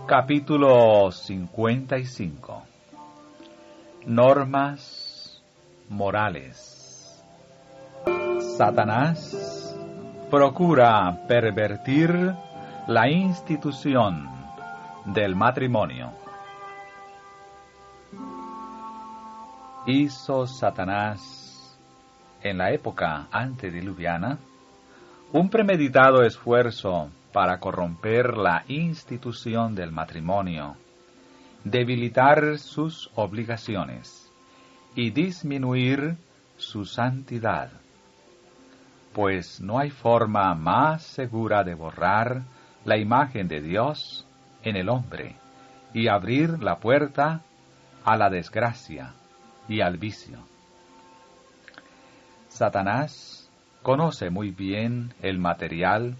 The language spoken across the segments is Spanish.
Capítulo 55. Normas morales. Satanás procura pervertir la institución del matrimonio. Hizo Satanás, en la época antediluviana, un premeditado esfuerzo para corromper la institución del matrimonio, debilitar sus obligaciones y disminuir su santidad, pues no hay forma más segura de borrar la imagen de Dios en el hombre y abrir la puerta a la desgracia y al vicio. Satanás conoce muy bien el material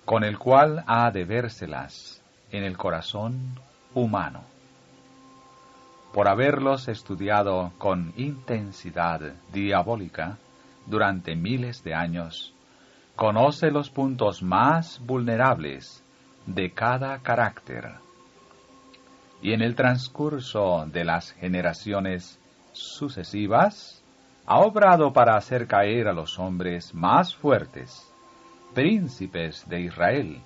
con el cual ha de vérselas en el corazón humano. Por haberlos estudiado con intensidad diabólica durante miles de años, conoce los puntos más vulnerables de cada carácter, y en el transcurso de las generaciones sucesivas, ha obrado para hacer caer a los hombres más fuertes, príncipes de Israel,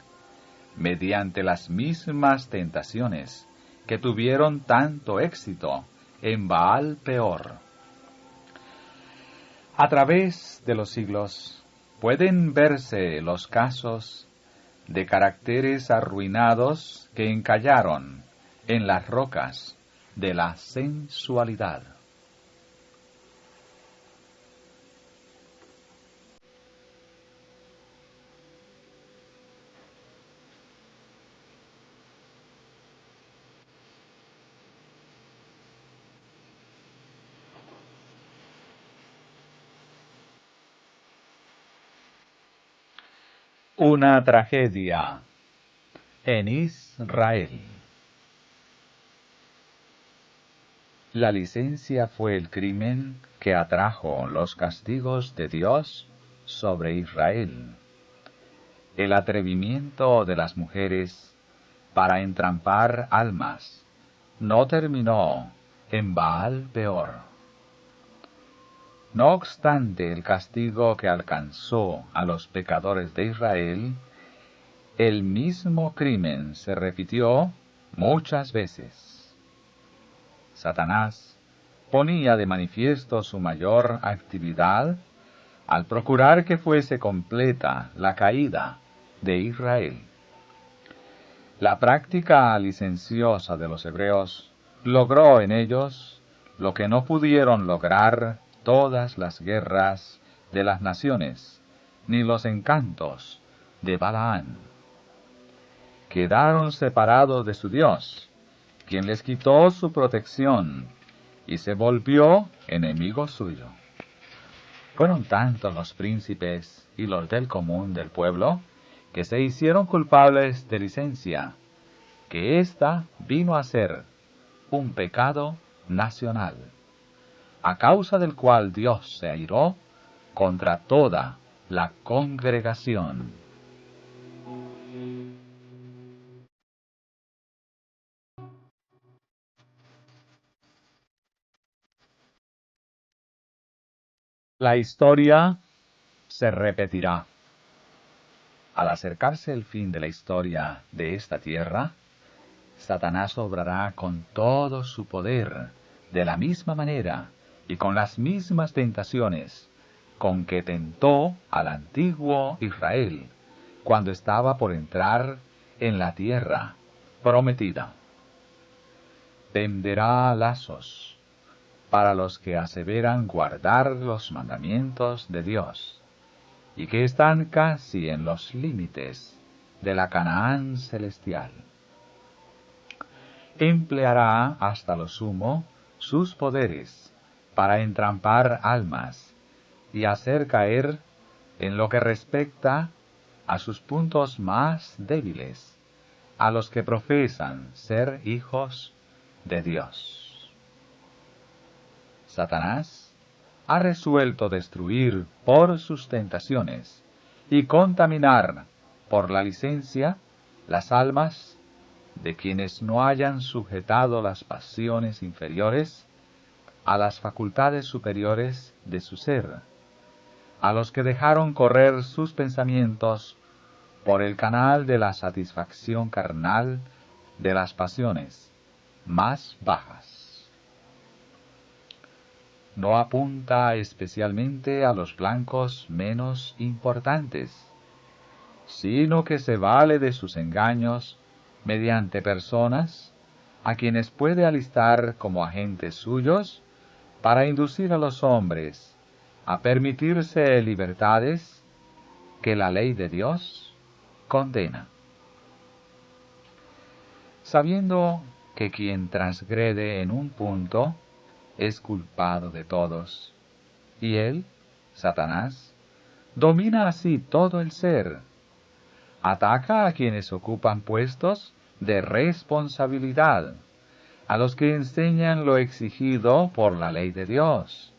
mediante las mismas tentaciones que tuvieron tanto éxito en Baal Peor. A través de los siglos pueden verse los casos de caracteres arruinados que encallaron en las rocas de la sensualidad. Una tragedia en Israel. La licencia fue el crimen que atrajo los castigos de Dios sobre Israel. El atrevimiento de las mujeres para entrampar almas no terminó en Baal Peor. No obstante el castigo que alcanzó a los pecadores de Israel, el mismo crimen se repitió muchas veces. Satanás ponía de manifiesto su mayor actividad al procurar que fuese completa la caída de Israel. La práctica licenciosa de los hebreos logró en ellos lo que no pudieron lograr todas las guerras de las naciones, ni los encantos de Balaán. Quedaron separados de su Dios, quien les quitó su protección y se volvió enemigo suyo. Fueron tantos los príncipes y los del común del pueblo que se hicieron culpables de licencia, que ésta vino a ser un pecado nacional, a causa del cual Dios se airó contra toda la congregación. La historia se repetirá. Al acercarse el fin de la historia de esta tierra, Satanás obrará con todo su poder, de la misma manera y con las mismas tentaciones con que tentó al antiguo Israel cuando estaba por entrar en la tierra prometida. Tenderá lazos para los que aseveran guardar los mandamientos de Dios y que están casi en los límites de la Canaán celestial. Empleará hasta lo sumo sus poderes para entrampar almas y hacer caer en lo que respecta a sus puntos más débiles a los que profesan ser hijos de Dios. Satanás ha resuelto destruir por sus tentaciones y contaminar por la licencia las almas de quienes no hayan sujetado las pasiones inferiores a las facultades superiores de su ser, a los que dejaron correr sus pensamientos por el canal de la satisfacción carnal de las pasiones más bajas. No apunta especialmente a los blancos menos importantes, sino que se vale de sus engaños mediante personas a quienes puede alistar como agentes suyos para inducir a los hombres a permitirse libertades que la ley de Dios condena. Sabiendo que quien transgrede en un punto es culpado de todos, y él, Satanás, domina así todo el ser, ataca a quienes ocupan puestos de responsabilidad, a los que enseñan lo exigido por la ley de Dios,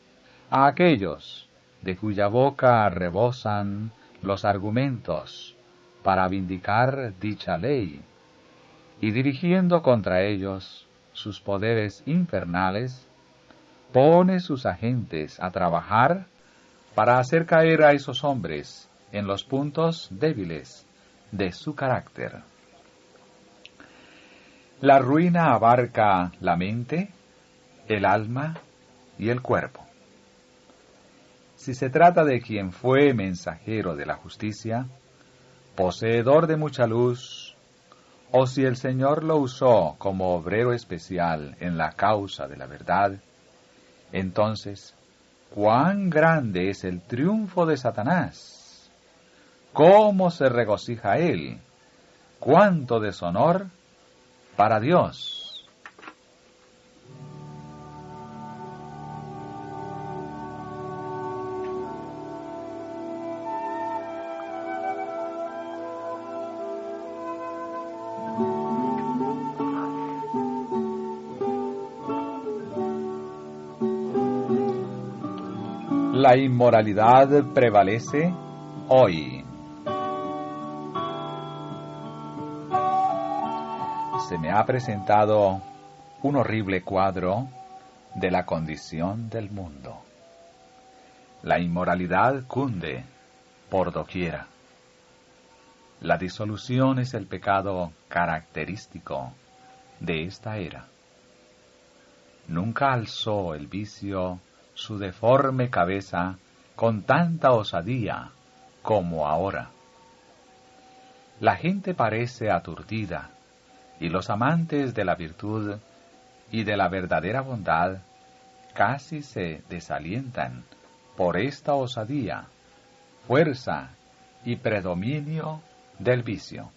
a aquellos de cuya boca rebosan los argumentos para vindicar dicha ley, y dirigiendo contra ellos sus poderes infernales, pone sus agentes a trabajar para hacer caer a esos hombres en los puntos débiles de su carácter. La ruina abarca la mente, el alma y el cuerpo. Si se trata de quien fue mensajero de la justicia, poseedor de mucha luz, o si el Señor lo usó como obrero especial en la causa de la verdad, entonces, ¿cuán grande es el triunfo de Satanás? ¿Cómo se regocija él? ¿Cuánto deshonor para Dios? La inmoralidad prevalece hoy. Se me ha presentado un horrible cuadro de la condición del mundo. La inmoralidad cunde por doquiera. La disolución es el pecado característico de esta era. Nunca alzó el vicio su deforme cabeza con tanta osadía como ahora. La gente parece aturdida, y los amantes de la virtud y de la verdadera bondad casi se desalientan por esta osadía, fuerza y predominio del vicio.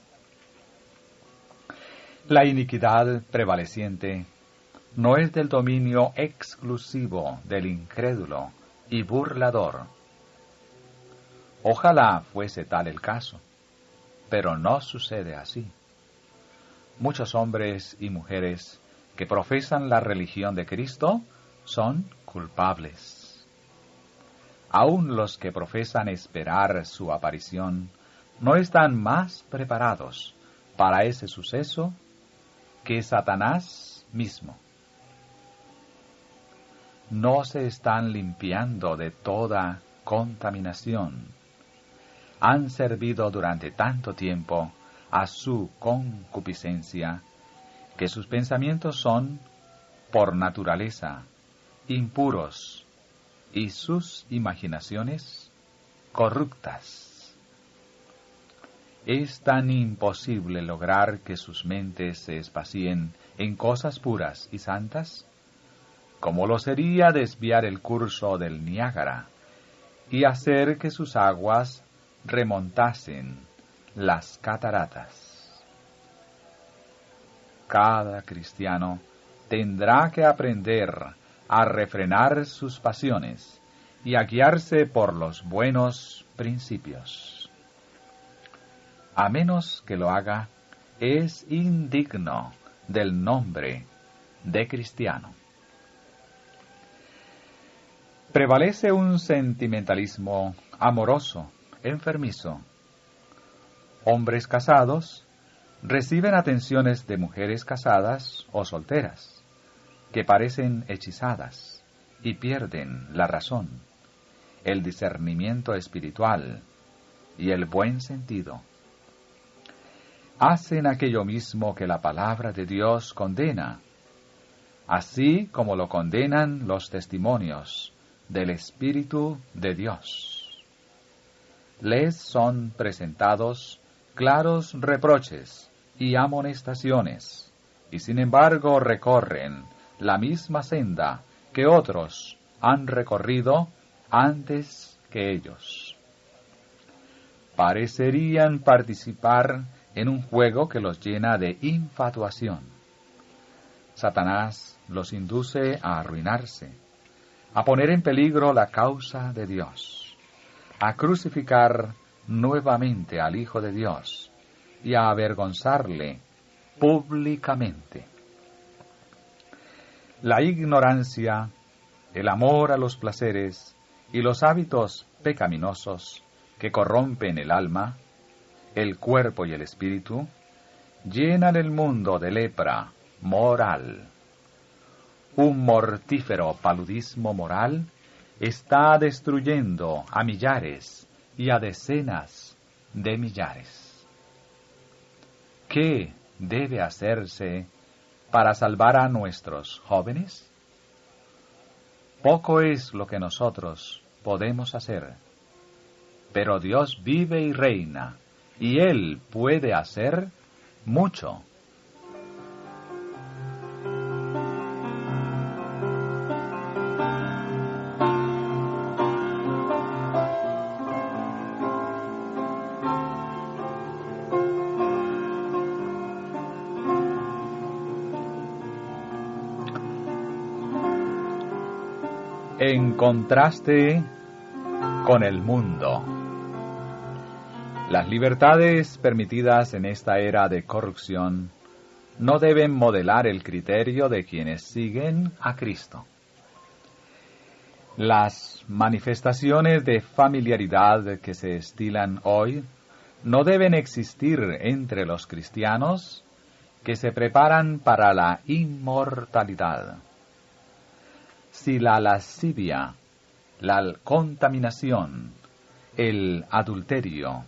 La iniquidad prevaleciente no es del dominio exclusivo del incrédulo y burlador. Ojalá fuese tal el caso, pero no sucede así. Muchos hombres y mujeres que profesan la religión de Cristo son culpables. Aun los que profesan esperar su aparición no están más preparados para ese suceso que Satanás mismo. No se están limpiando de toda contaminación. Han servido durante tanto tiempo a su concupiscencia que sus pensamientos son, por naturaleza, impuros y sus imaginaciones corruptas. Es tan imposible lograr que sus mentes se espacien en cosas puras y santas como lo sería desviar el curso del Niágara y hacer que sus aguas remontasen las cataratas. Cada cristiano tendrá que aprender a refrenar sus pasiones y a guiarse por los buenos principios. A menos que lo haga, es indigno del nombre de cristiano. Prevalece un sentimentalismo amoroso, enfermizo. Hombres casados reciben atenciones de mujeres casadas o solteras, que parecen hechizadas y pierden la razón, el discernimiento espiritual y el buen sentido. Hacen aquello mismo que la palabra de Dios condena, así como lo condenan los testimonios del Espíritu de Dios. Les son presentados claros reproches y amonestaciones, y sin embargo recorren la misma senda que otros han recorrido antes que ellos. Parecerían participar en un juego que los llena de infatuación. Satanás los induce a arruinarse, a poner en peligro la causa de Dios, a crucificar nuevamente al Hijo de Dios y a avergonzarle públicamente. La ignorancia, el amor a los placeres y los hábitos pecaminosos que corrompen el alma, el cuerpo y el espíritu, llenan el mundo de lepra moral. Un mortífero paludismo moral está destruyendo a millares y a decenas de millares. ¿Qué debe hacerse para salvar a nuestros jóvenes? Poco es lo que nosotros podemos hacer, pero Dios vive y reina, y Él puede hacer mucho. En contraste con el mundo. Las libertades permitidas en esta era de corrupción no deben modelar el criterio de quienes siguen a Cristo. Las manifestaciones de familiaridad que se estilan hoy no deben existir entre los cristianos que se preparan para la inmortalidad. Si la lascivia, la contaminación, el adulterio,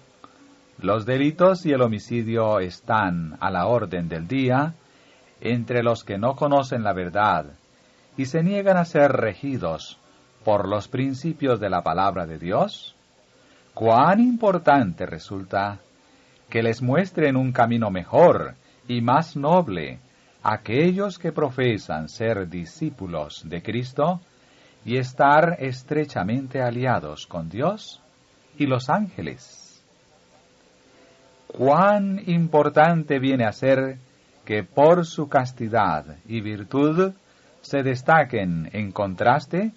los delitos y el homicidio están a la orden del día entre los que no conocen la verdad y se niegan a ser regidos por los principios de la palabra de Dios, cuán importante resulta que les muestren un camino mejor y más noble aquellos que profesan ser discípulos de Cristo y estar estrechamente aliados con Dios y los ángeles. Cuán importante viene a ser que por su castidad y virtud se destaquen en contraste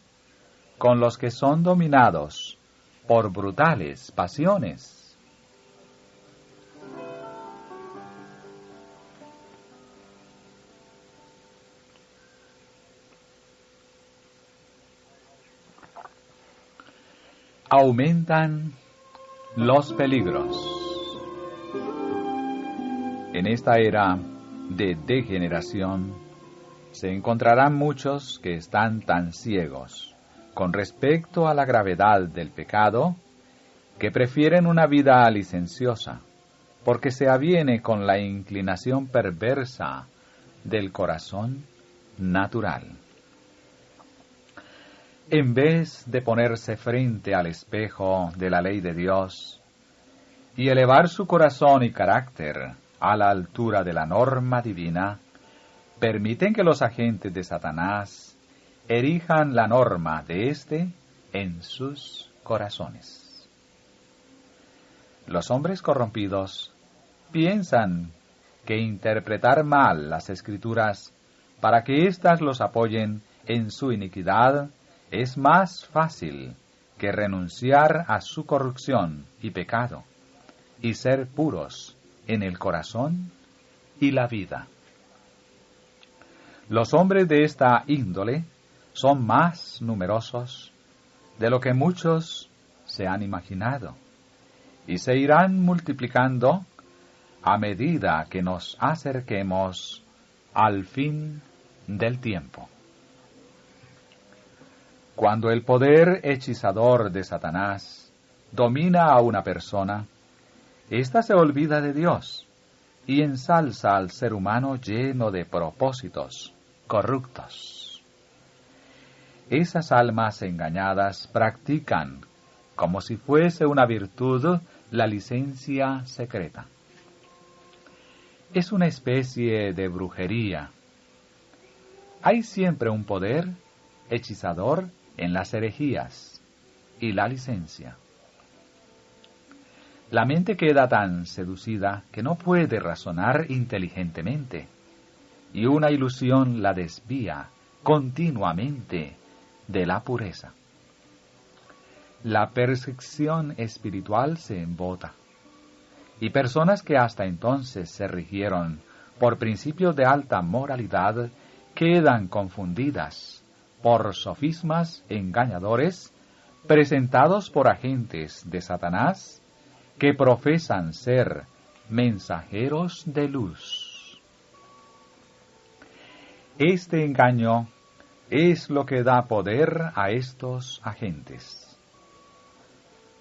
con los que son dominados por brutales pasiones. Aumentan los peligros. En esta era de degeneración se encontrarán muchos que están tan ciegos con respecto a la gravedad del pecado que prefieren una vida licenciosa, porque se aviene con la inclinación perversa del corazón natural. En vez de ponerse frente al espejo de la ley de Dios y elevar su corazón y carácter a la altura de la norma divina, permiten que los agentes de Satanás erijan la norma de éste en sus corazones. Los hombres corrompidos piensan que interpretar mal las Escrituras para que éstas los apoyen en su iniquidad es más fácil que renunciar a su corrupción y pecado y ser puros en el corazón y la vida. Los hombres de esta índole son más numerosos de lo que muchos se han imaginado y se irán multiplicando a medida que nos acerquemos al fin del tiempo. Cuando el poder hechizador de Satanás domina a una persona, ésta se olvida de Dios y ensalza al ser humano lleno de propósitos corruptos. Esas almas engañadas practican, como si fuese una virtud, la licencia secreta. Es una especie de brujería. Hay siempre un poder hechizador en las herejías y la licencia. La mente queda tan seducida que no puede razonar inteligentemente, y una ilusión la desvía continuamente de la pureza. La percepción espiritual se embota, y personas que hasta entonces se rigieron por principios de alta moralidad quedan confundidas por sofismas engañadores presentados por agentes de Satanás que profesan ser mensajeros de luz. Este engaño es lo que da poder a estos agentes.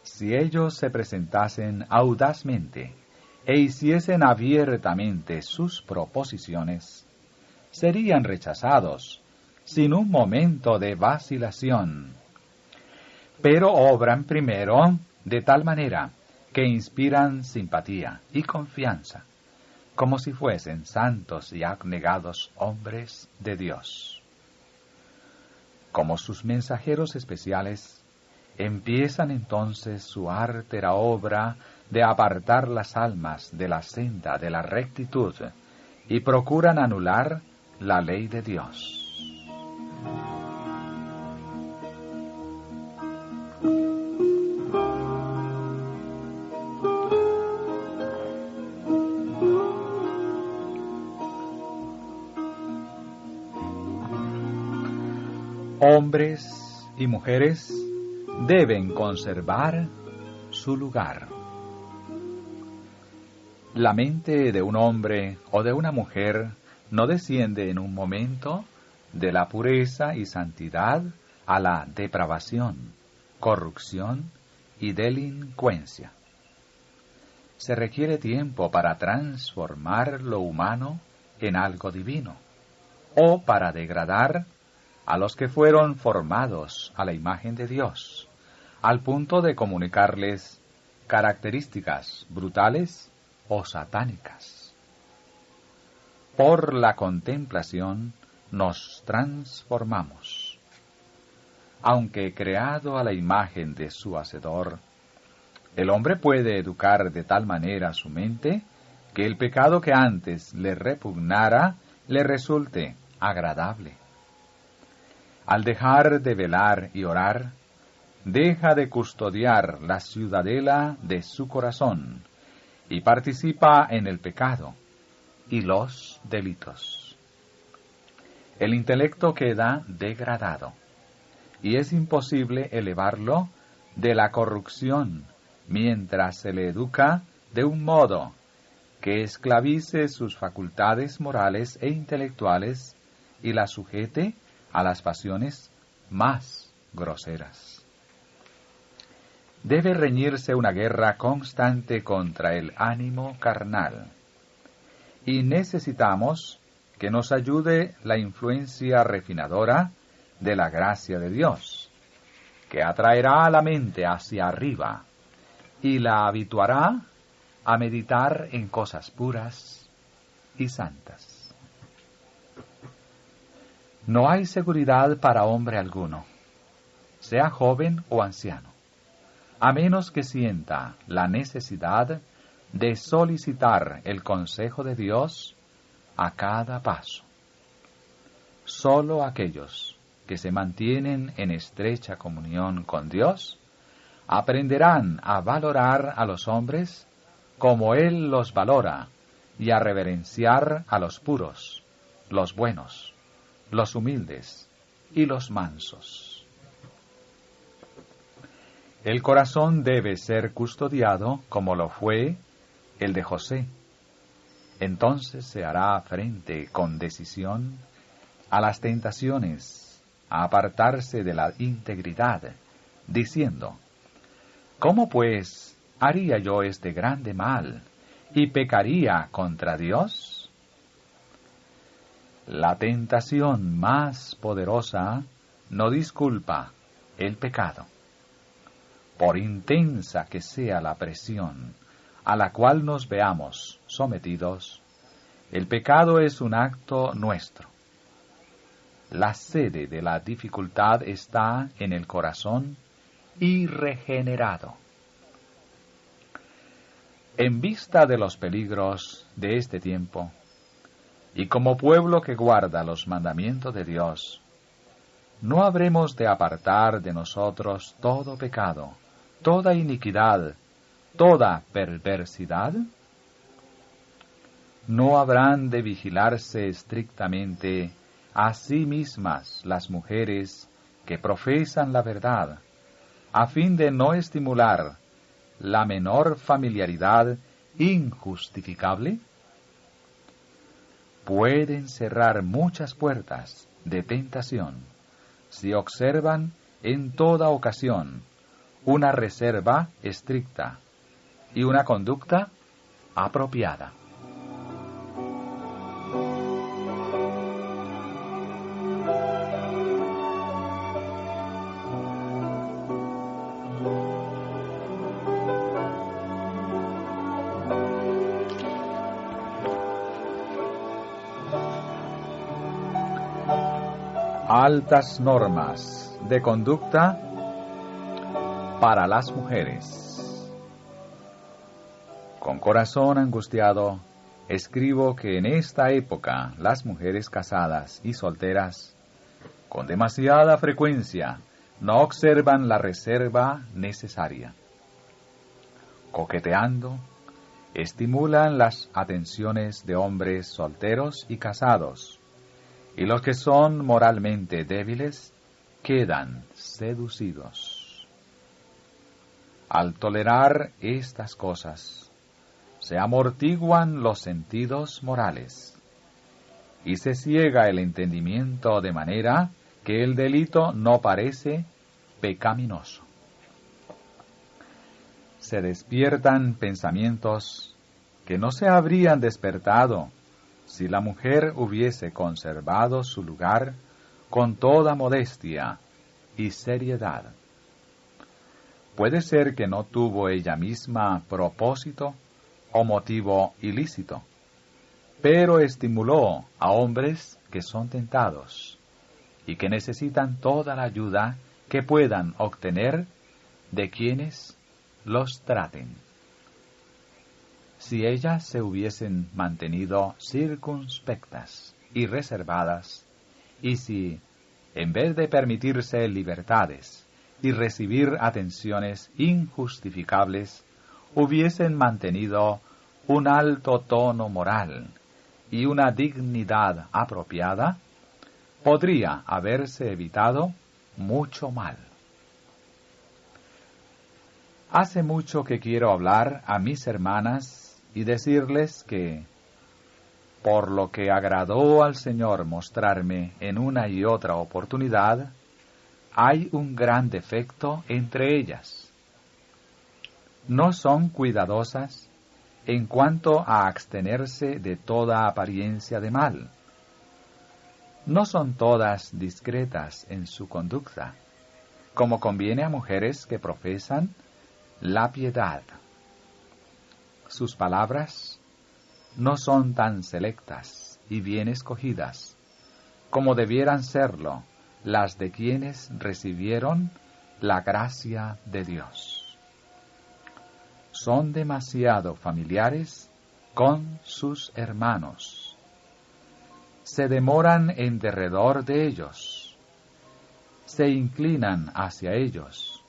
Si ellos se presentasen audazmente e hiciesen abiertamente sus proposiciones, serían rechazados sin un momento de vacilación. Pero obran primero de tal manera que inspiran simpatía y confianza, como si fuesen santos y abnegados hombres de Dios. Como sus mensajeros especiales, empiezan entonces su artera obra de apartar las almas de la senda de la rectitud y procuran anular la ley de Dios. Hombres y mujeres deben conservar su lugar. La mente de un hombre o de una mujer no desciende en un momento de la pureza y santidad a la depravación, corrupción y delincuencia. Se requiere tiempo para transformar lo humano en algo divino, o para degradar a los que fueron formados a la imagen de Dios, al punto de comunicarles características brutales o satánicas. Por la contemplación nos transformamos. Aunque creado a la imagen de su Hacedor, el hombre puede educar de tal manera su mente que el pecado que antes le repugnara le resulte agradable. Al dejar de velar y orar, deja de custodiar la ciudadela de su corazón y participa en el pecado y los delitos. El intelecto queda degradado y es imposible elevarlo de la corrupción mientras se le educa de un modo que esclavice sus facultades morales e intelectuales y la sujete a las pasiones más groseras. Debe reñirse una guerra constante contra el ánimo carnal, y necesitamos que nos ayude la influencia refinadora de la gracia de Dios, que atraerá a la mente hacia arriba y la habituará a meditar en cosas puras y santas. No hay seguridad para hombre alguno, sea joven o anciano, a menos que sienta la necesidad de solicitar el consejo de Dios a cada paso. Solo aquellos que se mantienen en estrecha comunión con Dios aprenderán a valorar a los hombres como Él los valora y a reverenciar a los puros, los buenos, los humildes y los mansos. El corazón debe ser custodiado como lo fue el de José, Entonces se hará frente con decisión a las tentaciones, a apartarse de la integridad, diciendo: ¿cómo pues haría yo este grande mal y pecaría contra Dios? La tentación más poderosa no disculpa el pecado. Por intensa que sea la presión a la cual nos veamos sometidos, el pecado es un acto nuestro. La sede de la dificultad está en el corazón irregenerado. En vista de los peligros de este tiempo, y como pueblo que guarda los mandamientos de Dios, ¿no habremos de apartar de nosotros todo pecado, toda iniquidad, toda perversidad? ¿No habrán de vigilarse estrictamente a sí mismas las mujeres que profesan la verdad, a fin de no estimular la menor familiaridad injustificable? Pueden cerrar muchas puertas de tentación si observan en toda ocasión una reserva estricta y una conducta apropiada. Altas normas de conducta para las mujeres. Con corazón angustiado, escribo que en esta época las mujeres casadas y solteras, con demasiada frecuencia, no observan la reserva necesaria. Coqueteando, estimulan las atenciones de hombres solteros y casados, y los que son moralmente débiles quedan seducidos. Al tolerar estas cosas, se amortiguan los sentidos morales y se ciega el entendimiento de manera que el delito no parece pecaminoso. Se despiertan pensamientos que no se habrían despertado si la mujer hubiese conservado su lugar con toda modestia y seriedad. Puede ser que no tuvo ella misma propósito o motivo ilícito, pero estimuló a hombres que son tentados y que necesitan toda la ayuda que puedan obtener de quienes los traten. Si ellas se hubiesen mantenido circunspectas y reservadas, y si, en vez de permitirse libertades y recibir atenciones injustificables, hubiesen mantenido un alto tono moral y una dignidad apropiada, podría haberse evitado mucho mal. Hace mucho que quiero hablar a mis hermanas y decirles que, por lo que agradó al Señor mostrarme en una y otra oportunidad, hay un gran defecto entre ellas. No son cuidadosas en cuanto a abstenerse de toda apariencia de mal. No son todas discretas en su conducta, como conviene a mujeres que profesan la piedad. Sus palabras no son tan selectas y bien escogidas como debieran serlo las de quienes recibieron la gracia de Dios. Son demasiado familiares con sus hermanos. Se demoran en derredor de ellos. Se inclinan hacia ellos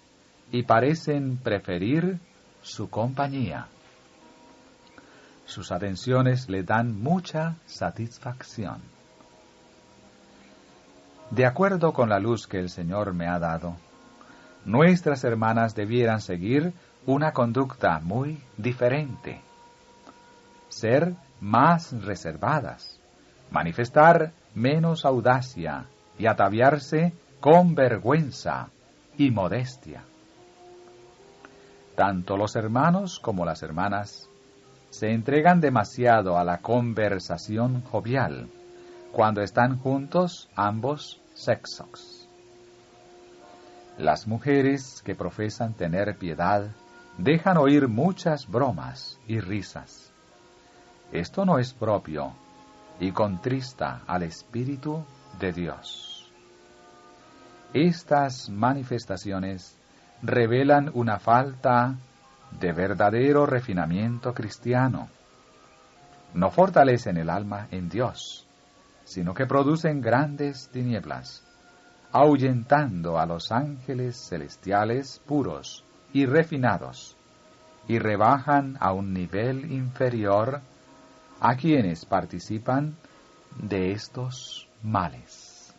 y parecen preferir su compañía. Sus atenciones le dan mucha satisfacción. De acuerdo con la luz que el Señor me ha dado, nuestras hermanas debieran seguir una conducta muy diferente. Ser más reservadas, manifestar menos audacia y ataviarse con vergüenza y modestia. Tanto los hermanos como las hermanas se entregan demasiado a la conversación jovial cuando están juntos ambos sexos. Las mujeres que profesan tener piedad dejan oír muchas bromas y risas. Esto no es propio y contrista al Espíritu de Dios. Estas manifestaciones revelan una falta de verdadero refinamiento cristiano. No fortalecen el alma en Dios, sino que producen grandes tinieblas, ahuyentando a los ángeles celestiales puros y refinados, y rebajan a un nivel inferior a quienes participan de estos males.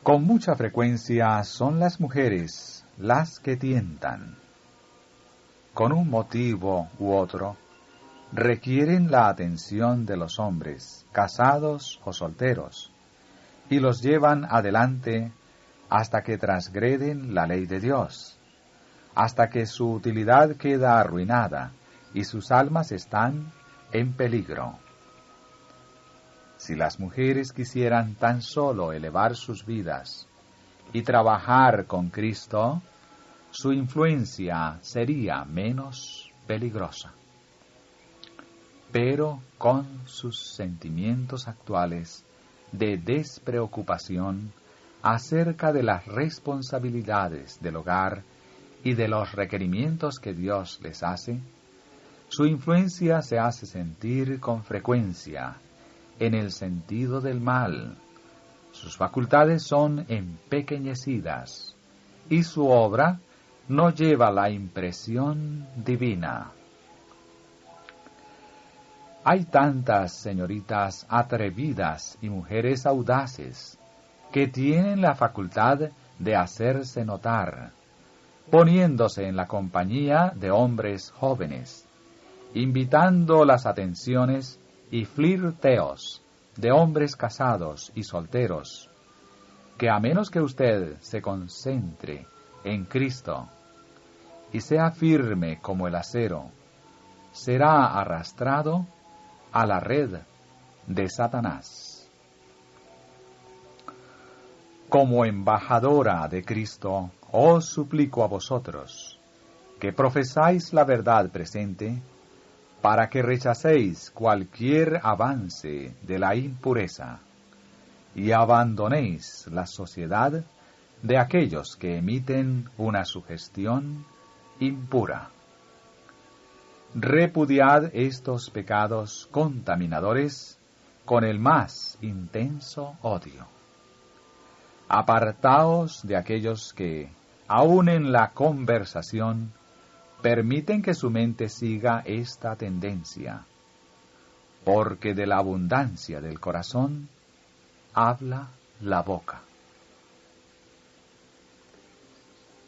Con mucha frecuencia son las mujeres las que tientan. Con un motivo u otro, requieren la atención de los hombres, casados o solteros, y los llevan adelante hasta que transgreden la ley de Dios, hasta que su utilidad queda arruinada y sus almas están en peligro. Si las mujeres quisieran tan solo elevar sus vidas y trabajar con Cristo, su influencia sería menos peligrosa. Pero con sus sentimientos actuales de despreocupación acerca de las responsabilidades del hogar y de los requerimientos que Dios les hace, su influencia se hace sentir con frecuencia en el sentido del mal. Sus facultades son empequeñecidas y su obra no lleva la impresión divina. Hay tantas señoritas atrevidas y mujeres audaces que tienen la facultad de hacerse notar, poniéndose en la compañía de hombres jóvenes, invitando las atenciones y flirteos de hombres casados y solteros, que a menos que usted se concentre en Cristo y sea firme como el acero, será arrastrado a la red de Satanás. Como embajadora de Cristo, os suplico a vosotros, que profesáis la verdad presente, para que rechacéis cualquier avance de la impureza, y abandonéis la sociedad de aquellos que emiten una sugestión impura. Repudiad estos pecados contaminadores con el más intenso odio. Apartaos de aquellos que, aun en la conversación, permiten que su mente siga esta tendencia, porque de la abundancia del corazón habla la boca.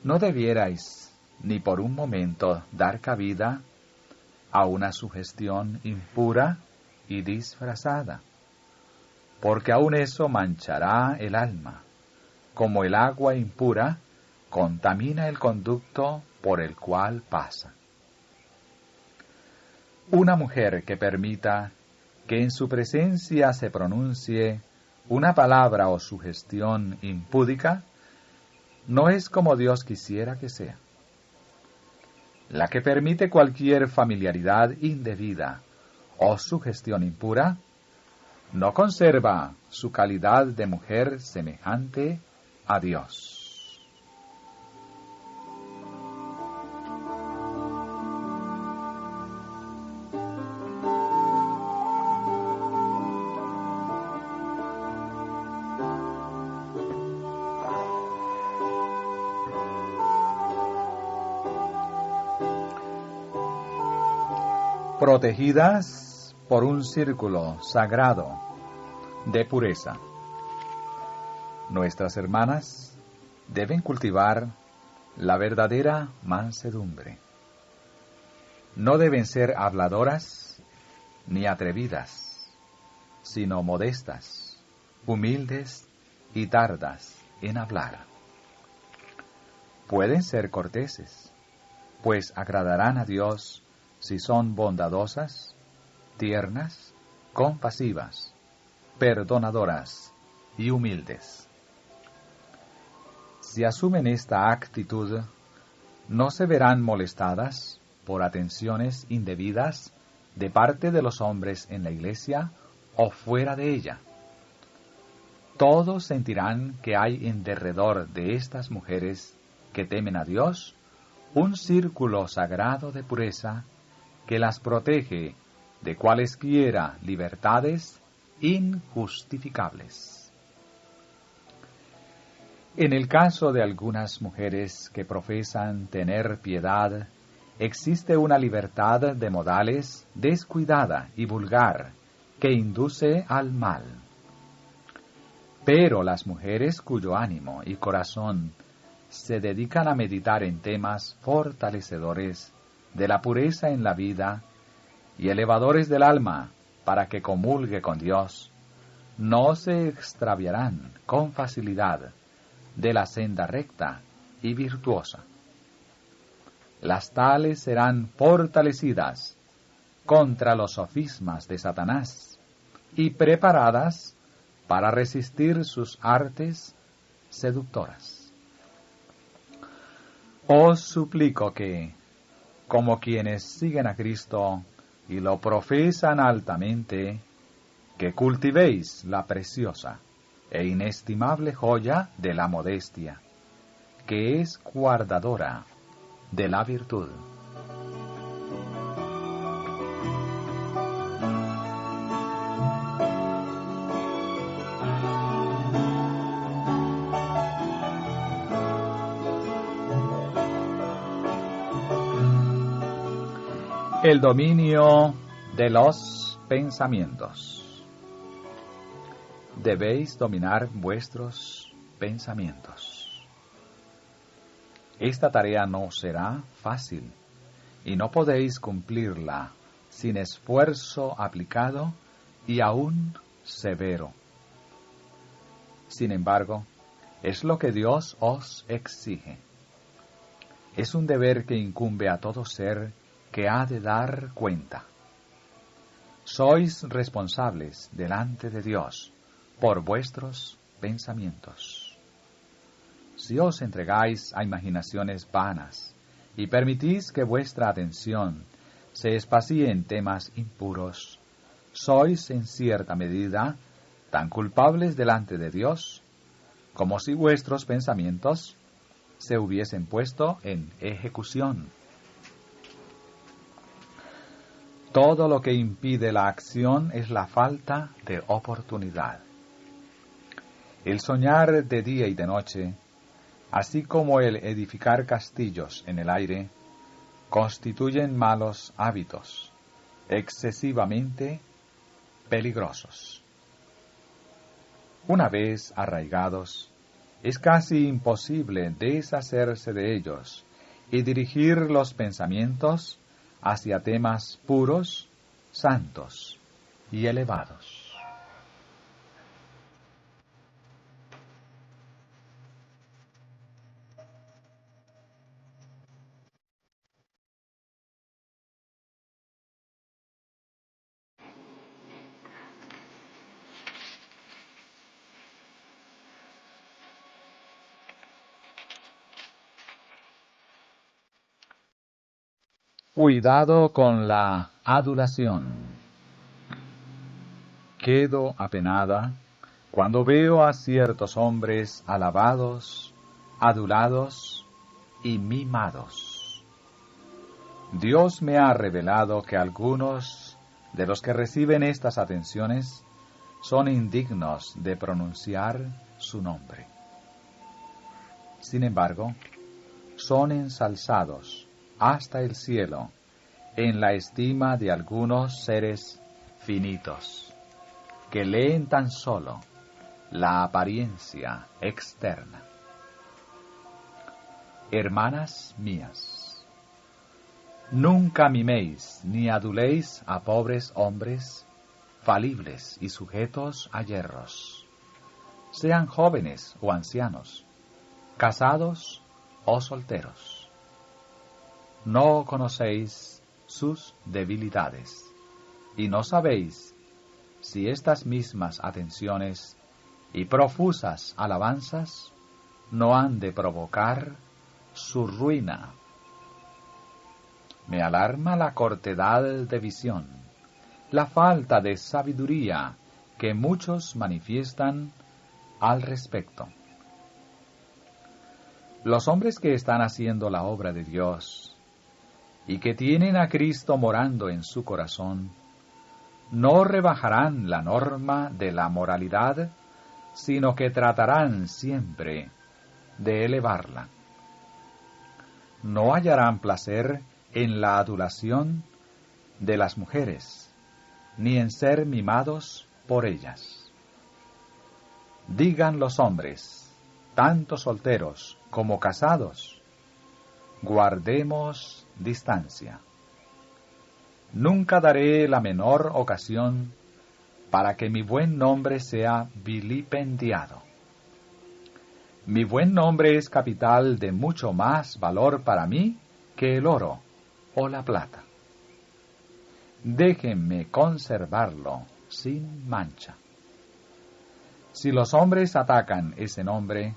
No debierais ni por un momento dar cabida a una sugestión impura y disfrazada, porque aun eso manchará el alma, como el agua impura contamina el conducto por el cual pasa. Una mujer que permita que en su presencia se pronuncie una palabra o sugestión impúdica, no es como Dios quisiera que sea. La que permite cualquier familiaridad indebida o sugestión impura, no conserva su calidad de mujer semejante a Dios. Protegidas por un círculo sagrado de pureza, nuestras hermanas deben cultivar la verdadera mansedumbre. no deben ser habladoras ni atrevidas, sino modestas, humildes y tardas en hablar. Pueden ser corteses, pues agradarán a Dios si son bondadosas, tiernas, compasivas, perdonadoras y humildes. Si asumen esta actitud, no se verán molestadas por atenciones indebidas de parte de los hombres en la iglesia o fuera de ella. Todos sentirán que hay en derredor de estas mujeres que temen a Dios un círculo sagrado de pureza que las protege de cualesquiera libertades injustificables. En el caso de algunas mujeres que profesan tener piedad, existe una libertad de modales descuidada y vulgar que induce al mal. Pero las mujeres cuyo ánimo y corazón se dedican a meditar en temas fortalecedores de la pureza en la vida y elevadores del alma para que comulgue con Dios, no se extraviarán con facilidad de la senda recta y virtuosa. Las tales serán fortalecidas contra los sofismas de Satanás y preparadas para resistir sus artes seductoras. Os suplico que, como quienes siguen a Cristo y lo profesan altamente, que cultivéis la preciosa e inestimable joya de la modestia, que es guardadora de la virtud. El dominio de los pensamientos. Debéis dominar vuestros pensamientos. Esta tarea no será fácil y no podéis cumplirla sin esfuerzo aplicado y aún severo. Sin embargo, es lo que Dios os exige. Es un deber que incumbe a todo ser que ha de dar cuenta. Sois responsables delante de Dios por vuestros pensamientos. Si os entregáis a imaginaciones vanas y permitís que vuestra atención se espacie en temas impuros, sois en cierta medida tan culpables delante de Dios como si vuestros pensamientos se hubiesen puesto en ejecución. Todo lo que impide la acción es la falta de oportunidad. El soñar de día y de noche, así como el edificar castillos en el aire, constituyen malos hábitos, excesivamente peligrosos. Una vez arraigados, es casi imposible deshacerse de ellos y dirigir los pensamientos hacia temas puros, santos y elevados. Cuidado con la adulación. Quedo apenada cuando veo a ciertos hombres alabados, adulados y mimados. Dios me ha revelado que algunos de los que reciben estas atenciones son indignos de pronunciar su nombre. Sin embargo, son ensalzados hasta el cielo en la estima de algunos seres finitos, que leen tan solo la apariencia externa. Hermanas mías, Nunca miméis ni aduléis a pobres hombres, falibles y sujetos a yerros, sean jóvenes o ancianos, casados o solteros. No conocéis sus debilidades, y no sabéis si estas mismas atenciones y profusas alabanzas no han de provocar su ruina. Me alarma la cortedad de visión, la falta de sabiduría que muchos manifiestan al respecto. Los hombres que están haciendo la obra de Dios y que tienen a Cristo morando en su corazón, no rebajarán la norma de la moralidad, sino que tratarán siempre de elevarla. No hallarán placer en la adulación de las mujeres, ni en ser mimados por ellas. Digan los hombres, tanto solteros como casados, guardemos distancia. Nunca daré la menor ocasión para que mi buen nombre sea vilipendiado. Mi buen nombre es capital de mucho más valor para mí que el oro o la plata. Déjenme conservarlo sin mancha. Si los hombres atacan ese nombre,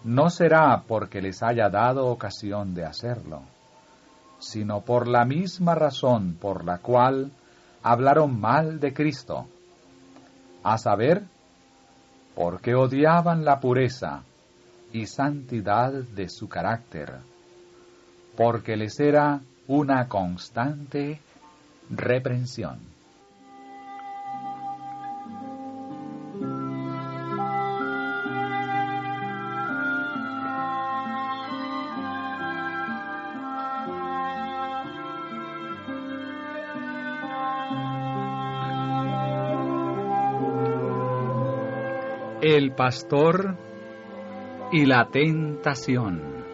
no será porque les haya dado ocasión de hacerlo, sino por la misma razón por la cual hablaron mal de Cristo, a saber, porque odiaban la pureza y santidad de su carácter, porque les era una constante reprensión. El pastor y la tentación.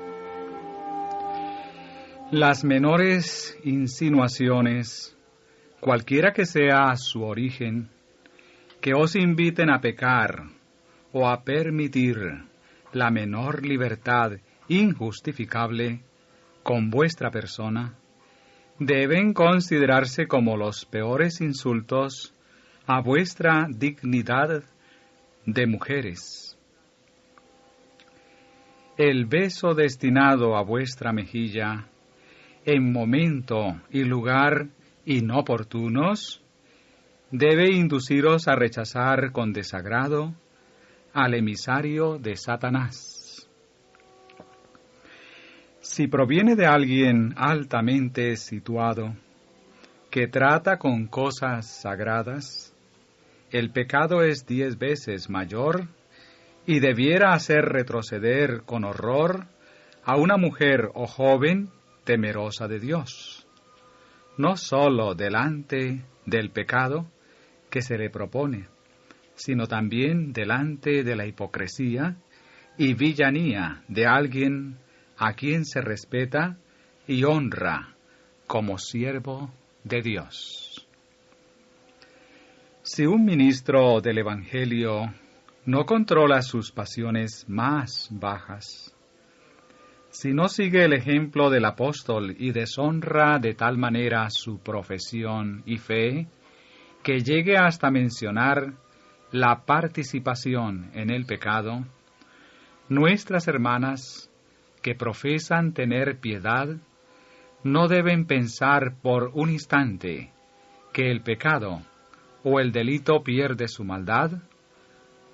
Las menores insinuaciones, cualquiera que sea su origen, que os inviten a pecar o a permitir la menor libertad injustificable con vuestra persona, deben considerarse como los peores insultos a vuestra dignidad de mujeres. El beso destinado a vuestra mejilla en momento y lugar inoportunos debe induciros a rechazar con desagrado al emisario de Satanás. Si proviene de alguien altamente situado, que trata con cosas sagradas, el pecado es 10 veces mayor y debiera hacer retroceder con horror a una mujer o joven temerosa de Dios, no sólo delante del pecado que se le propone, sino también delante de la hipocresía y villanía de alguien a quien se respeta y honra como siervo de Dios. Si un ministro del Evangelio no controla sus pasiones más bajas, si no sigue el ejemplo del apóstol y deshonra de tal manera su profesión y fe, que llegue hasta mencionar la participación en el pecado, nuestras hermanas que profesan tener piedad no deben pensar por un instante que el pecado o el delito pierde su maldad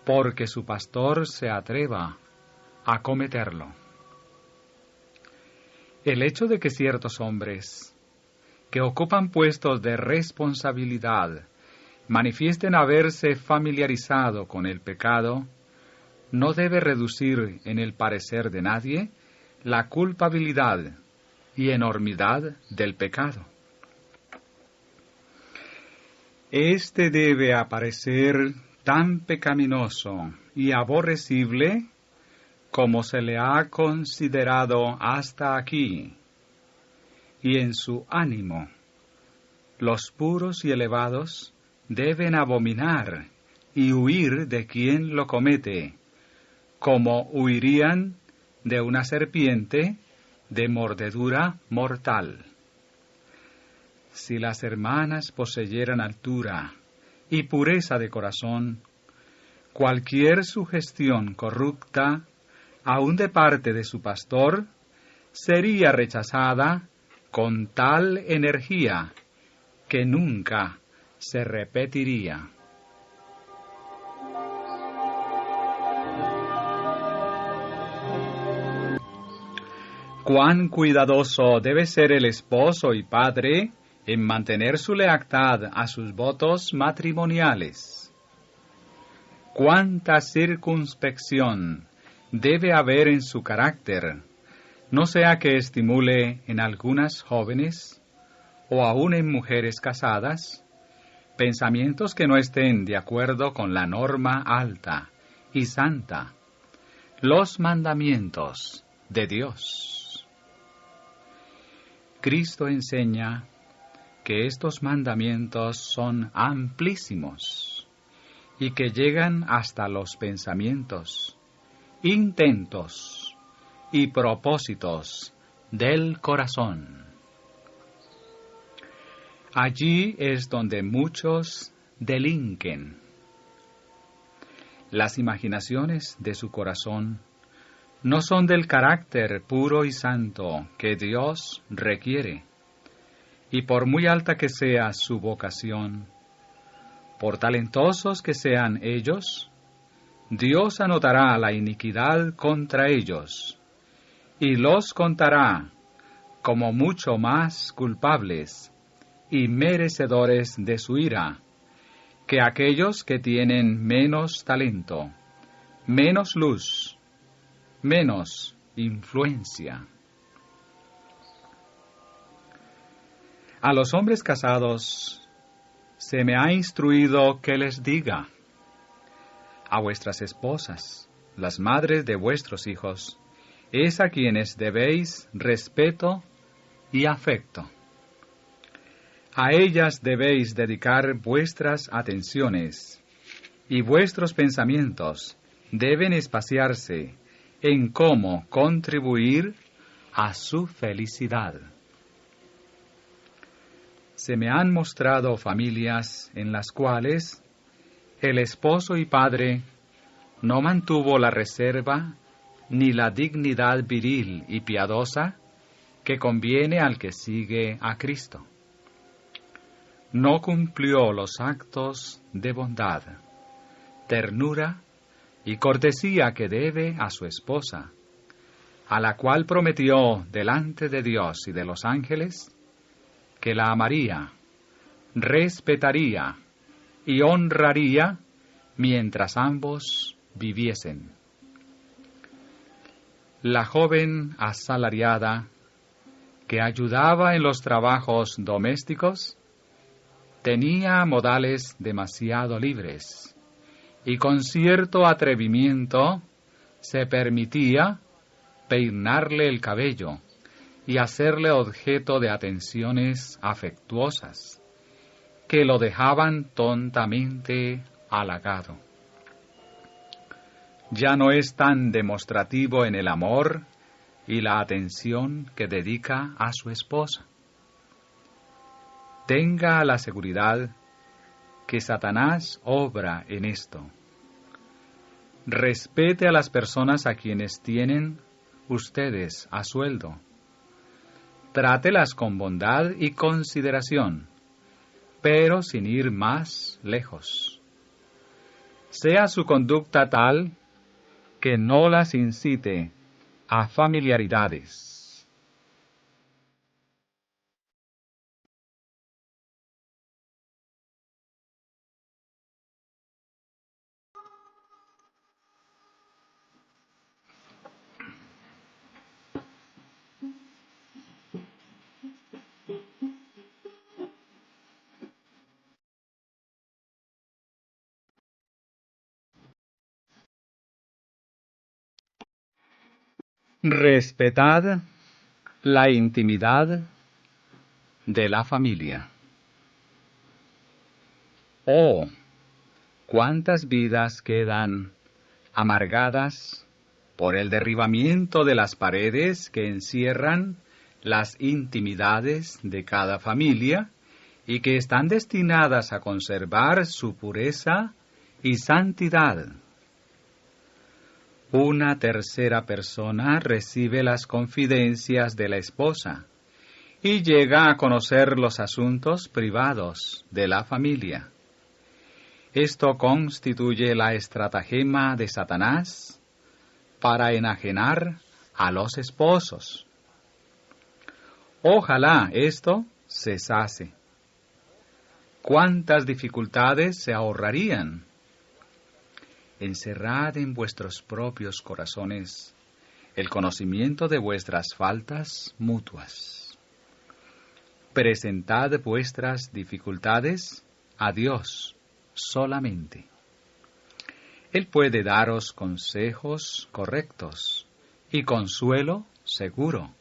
porque su pastor se atreva a cometerlo. El hecho de que ciertos hombres que ocupan puestos de responsabilidad manifiesten haberse familiarizado con el pecado no debe reducir en el parecer de nadie la culpabilidad y enormidad del pecado. Este debe aparecer tan pecaminoso y aborrecible como se le ha considerado hasta aquí, y en su ánimo. Los puros y elevados deben abominar y huir de quien lo comete, como huirían de una serpiente de mordedura mortal. Si las hermanas poseyeran altura y pureza de corazón, cualquier sugestión corrupta, aun de parte de su pastor, sería rechazada con tal energía que nunca se repetiría. Cuán cuidadoso debe ser el esposo y padre en mantener su lealtad a sus votos matrimoniales. Cuánta circunspección debe haber en su carácter, no sea que estimule en algunas jóvenes, o aun en mujeres casadas, pensamientos que no estén de acuerdo con la norma alta y santa, los mandamientos de Dios. Cristo enseña que estos mandamientos son amplísimos y que llegan hasta los pensamientos, intentos y propósitos del corazón. Allí es donde muchos delinquen. Las imaginaciones de su corazón no son del carácter puro y santo que Dios requiere, y por muy alta que sea su vocación, por talentosos que sean ellos, Dios anotará la iniquidad contra ellos, y los contará como mucho más culpables y merecedores de su ira, que aquellos que tienen menos talento, menos luz, menos influencia. A los hombres casados se me ha instruido que les diga: a vuestras esposas, las madres de vuestros hijos, es a quienes debéis respeto y afecto. A ellas debéis dedicar vuestras atenciones, y vuestros pensamientos deben espaciarse en cómo contribuir a su felicidad. Se me han mostrado familias en las cuales el esposo y padre no mantuvo la reserva ni la dignidad viril y piadosa que conviene al que sigue a Cristo. No cumplió los actos de bondad, ternura y cortesía que debe a su esposa, a la cual prometió delante de Dios y de los ángeles que la amaría, respetaría y honraría mientras ambos viviesen. La joven asalariada que ayudaba en los trabajos domésticos tenía modales demasiado libres y con cierto atrevimiento se permitía peinarle el cabello y hacerle objeto de atenciones afectuosas que lo dejaban tontamente halagado. Ya no es tan demostrativo en el amor y la atención que dedica a su esposa. Tenga la seguridad que Satanás obra en esto. Respete a las personas a quienes tienen ustedes a sueldo. Trátelas con bondad y consideración, pero sin ir más lejos. Sea su conducta tal que no las incite a familiaridades. Respetad la intimidad de la familia. Oh, cuántas vidas quedan amargadas por el derribamiento de las paredes que encierran las intimidades de cada familia y que están destinadas a conservar su pureza y santidad. Una tercera persona recibe las confidencias de la esposa y llega a conocer los asuntos privados de la familia. Esto constituye la estratagema de Satanás para enajenar a los esposos. Ojalá esto cesase. ¿Cuántas dificultades se ahorrarían? Encerrad en vuestros propios corazones el conocimiento de vuestras faltas mutuas. Presentad vuestras dificultades a Dios solamente. Él puede daros consejos correctos y consuelo seguro,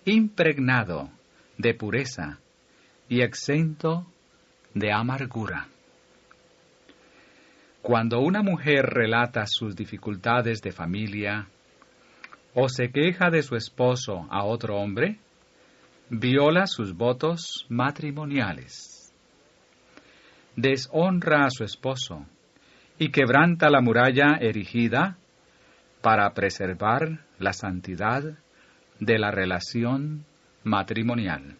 impregnado de pureza y exento de amargura. Cuando una mujer relata sus dificultades de familia o se queja de su esposo a otro hombre, viola sus votos matrimoniales, deshonra a su esposo y quebranta la muralla erigida para preservar la santidad de la relación matrimonial.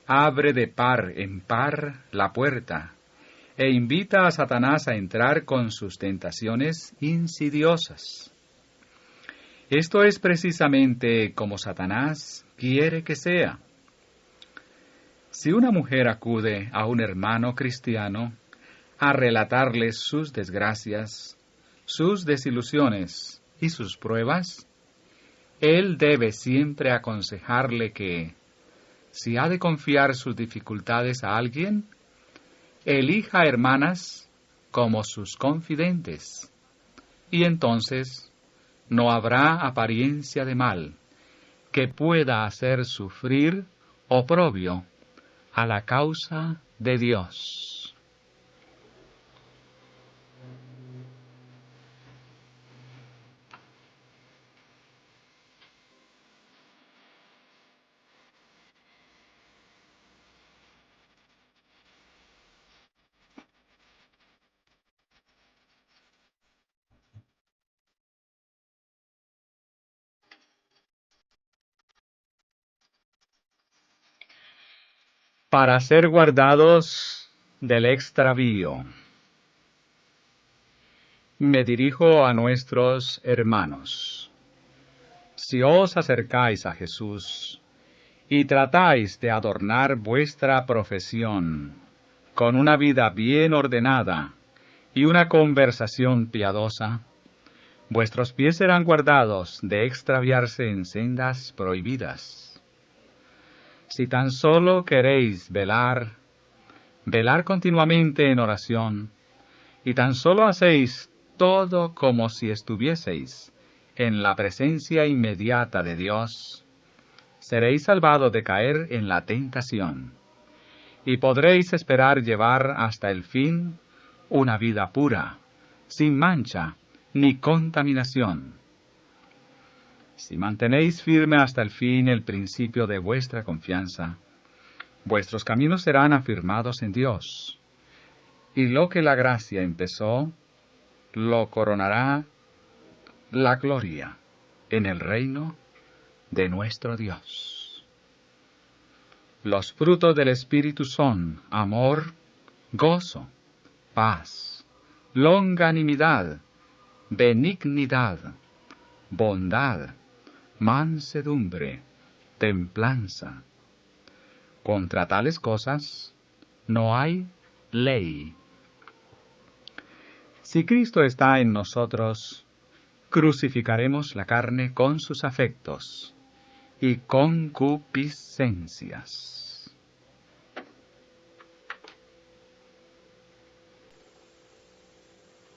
Abre de par en par la puerta e invita a Satanás a entrar con sus tentaciones insidiosas. Esto es precisamente como Satanás quiere que sea. Si una mujer acude a un hermano cristiano a relatarle sus desgracias, sus desilusiones y sus pruebas, él debe siempre aconsejarle que, si ha de confiar sus dificultades a alguien, elija hermanas como sus confidentes, y entonces no habrá apariencia de mal que pueda hacer sufrir oprobio a la causa de Dios. Para ser guardados del extravío. Me dirijo a nuestros hermanos. Si os acercáis a Jesús y tratáis de adornar vuestra profesión con una vida bien ordenada y una conversación piadosa, vuestros pies serán guardados de extraviarse en sendas prohibidas. Si tan solo queréis velar continuamente en oración, y tan solo hacéis todo como si estuvieseis en la presencia inmediata de Dios, seréis salvados de caer en la tentación, y podréis esperar llevar hasta el fin una vida pura, sin mancha ni contaminación. Si mantenéis firme hasta el fin el principio de vuestra confianza, vuestros caminos serán afirmados en Dios, y lo que la gracia empezó, lo coronará la gloria en el reino de nuestro Dios. Los frutos del Espíritu son amor, gozo, paz, longanimidad, benignidad, bondad, mansedumbre, templanza. Contra tales cosas no hay ley. Si Cristo está en nosotros, crucificaremos la carne con sus afectos y concupiscencias.